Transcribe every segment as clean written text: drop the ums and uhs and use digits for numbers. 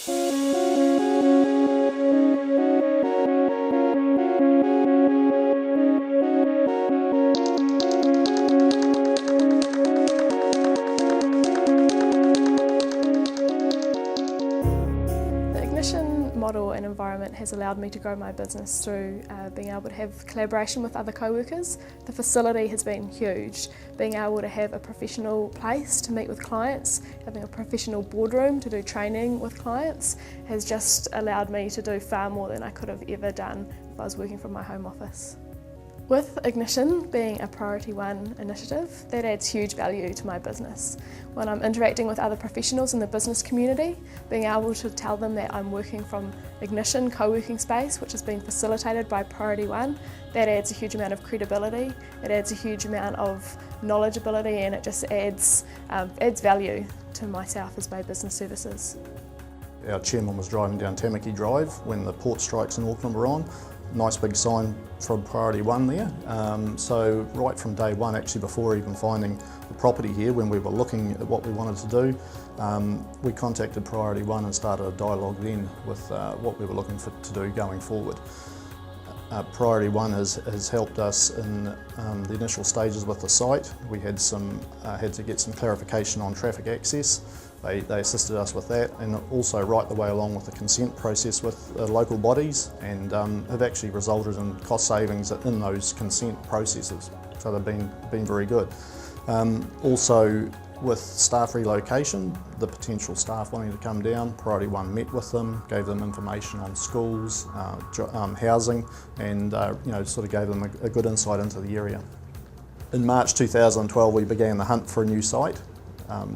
The Ignition model and environment has allowed me to grow my business through being able to have collaboration with other co-workers. The facility has been huge. Being able to have a professional place to meet with clients, having a professional boardroom to do training with clients has just allowed me to do far more than I could have ever done if I was working from my home office. With Ignition being a Priority 1 initiative, that adds huge value to my business. When I'm interacting with other professionals in the business community, being able to tell them that I'm working from Ignition co-working space, which has been facilitated by Priority 1, that adds a huge amount of credibility, it adds a huge amount of knowledgeability, and it just adds value to myself as my business services. Our chairman was driving down Tamaki Drive when the port strikes in Auckland were on. Nice big sign from Priority 1 there. So right from day one, actually before even finding the property here, when we were looking at what we wanted to do, we contacted Priority 1 and started a dialogue then with what we were looking to do going forward. Priority 1 has helped us in the initial stages with the site. We had to get some clarification on traffic access. They assisted us with that, and also right the way along with the consent process with local bodies, and have actually resulted in cost savings in those consent processes. So they've been very good. Also with staff relocation, the potential staff wanting to come down, Priority 1 met with them, gave them information on schools, housing, and sort of gave them a good insight into the area. In March 2012 we began the hunt for a new site.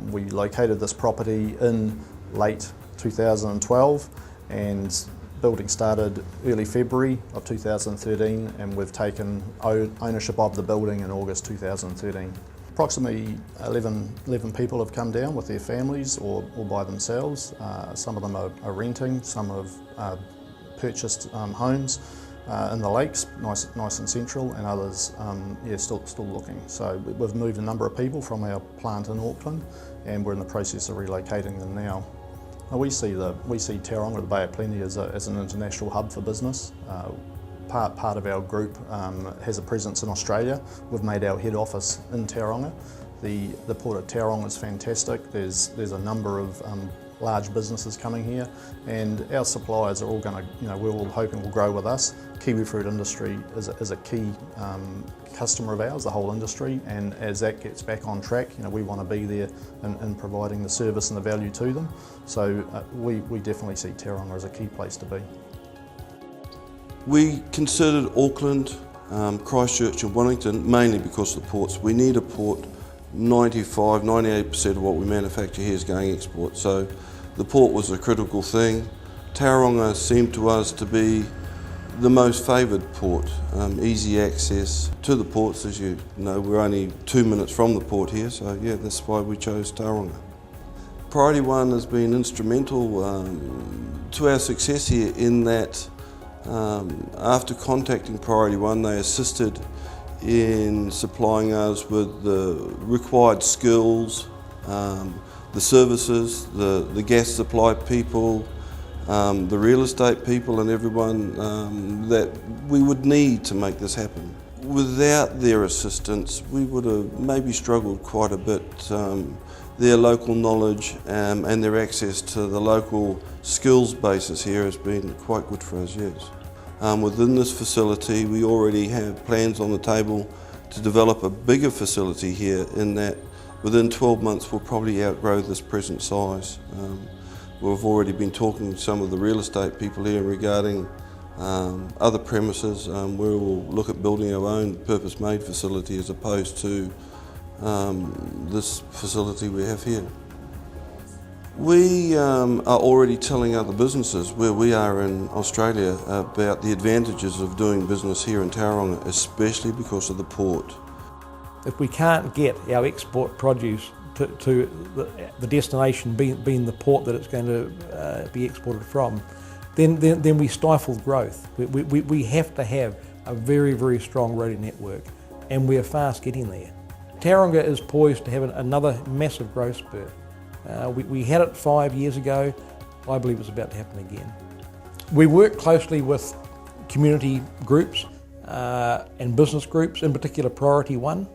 We located this property in late 2012 and building started early February of 2013, and we've taken ownership of the building in August 2013. Approximately 11 people have come down with their families or by themselves. Some of them are renting, some have purchased homes in the lakes, nice and central, and others still looking. So we've moved a number of people from our plant in Auckland, and we're in the process of relocating them now. We see Tauranga, the Bay of Plenty, as an international hub for business. Part of our group has a presence in Australia. We've made our head office in Tauranga. The port of Tauranga is fantastic. There's a number of large businesses coming here, and our suppliers are all going to, we're all hoping will grow with us. Kiwifruit industry is a key customer of ours, the whole industry, and as that gets back on track, we want to be there in providing the service and the value to them. So we definitely see Tauranga as a key place to be. We considered Auckland, Christchurch and Wellington mainly because of the ports. We need a port. 98% of what we manufacture here is going export, so the port was a critical thing. Tauranga seemed to us to be the most favoured port, easy access to the ports. As you know, we're only 2 minutes from the port here, so yeah, that's why we chose Tauranga. Priority 1 has been instrumental to our success here in that after contacting Priority 1, they assisted in supplying us with the required skills, the services, the gas supply people, the real estate people and everyone that we would need to make this happen. Without their assistance, we would have maybe struggled quite a bit. Their local knowledge and their access to the local skills basis here has been quite good for us, yes. Within this facility, we already have plans on the table to develop a bigger facility here, in that within 12 months we'll probably outgrow this present size. We've already been talking to some of the real estate people here regarding other premises where we'll look at building our own purpose-made facility as opposed to this facility we have here. We are already telling other businesses where we are in Australia about the advantages of doing business here in Tauranga, especially because of the port. If we can't get our export produce to the destination being the port that it's going to be exported from, then we stifle growth. We have to have a very, very strong roadie network, and we're fast getting there. Tauranga is poised to have another massive growth spurt. We had it 5 years ago. I believe it's about to happen again. We work closely with community groups and business groups, in particular Priority One.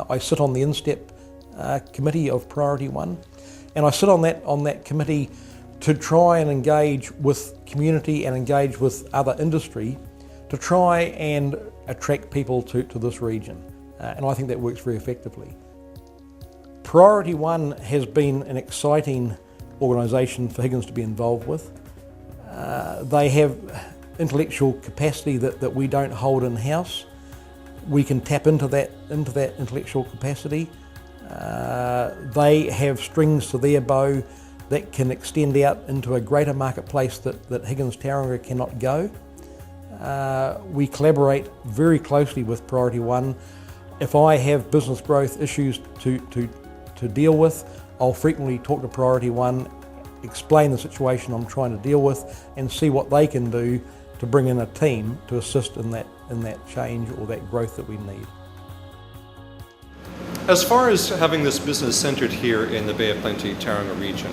I sit on the INSTEP committee of Priority One, and I sit on that committee to try and engage with community and engage with other industry to try and attract people to this region. And I think that works very effectively. Priority One has been an exciting organisation for Higgins to be involved with. They have intellectual capacity that we don't hold in-house. We can tap into that intellectual capacity. They have strings to their bow that can extend out into a greater marketplace that Higgins Tauranga cannot go. We collaborate very closely with Priority One. If I have business growth issues to deal with, I'll frequently talk to Priority One, explain the situation I'm trying to deal with, and see what they can do to bring in a team to assist in that change or that growth that we need. As far as having this business centred here in the Bay of Plenty, Tauranga region,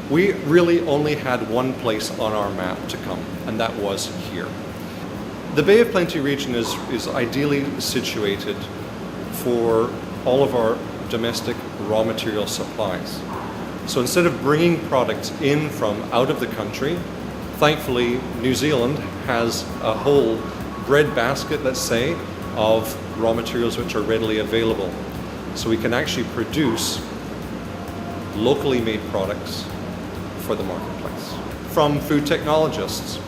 we really only had one place on our map to come, and that was here. The Bay of Plenty region is ideally situated for all of our domestic raw material supplies. So instead of bringing products in from out of the country, thankfully New Zealand has a whole bread basket, let's say, of raw materials which are readily available. So we can actually produce locally made products for the marketplace. From food technologists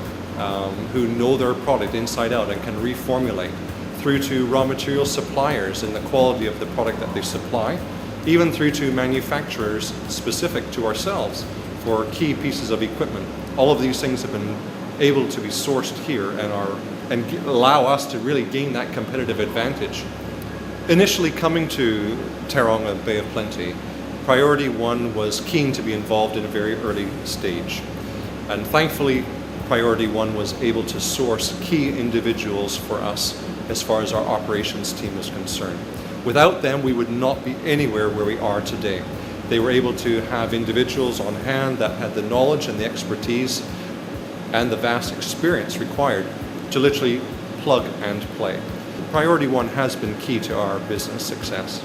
who know their product inside out and can reformulate, through to raw material suppliers and the quality of the product that they supply, even through to manufacturers specific to ourselves for key pieces of equipment. All of these things have been able to be sourced here and allow us to really gain that competitive advantage. Initially coming to Tauranga Bay of Plenty, Priority One was keen to be involved in a very early stage. And thankfully, Priority One was able to source key individuals for us as far as our operations team is concerned. Without them, we would not be anywhere where we are today. They were able to have individuals on hand that had the knowledge and the expertise and the vast experience required to literally plug and play. Priority One has been key to our business success.